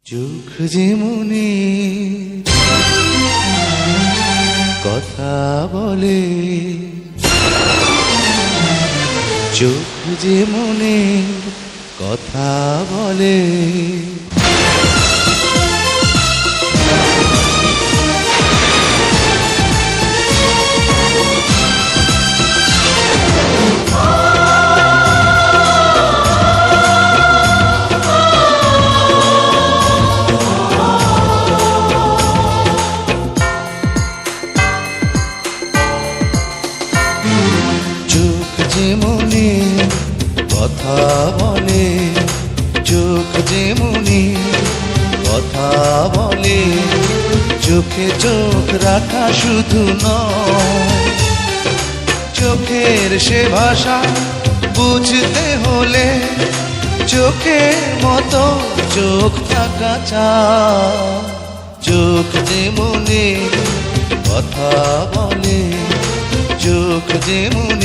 চোখ যে মনে কথা বলে, চোখ যে মনে কথা বলে। চোখ যে মনে কথা বলে, চোখ যে মনে কথা বলে। চোখে চোখ রাখা শুধু নয়, চোখের সে ভাষা বুঝতে হলে চোখের মতো চোখ থাকা চাই। চোখ যে মনে কথা বলে, চোখ যে মনে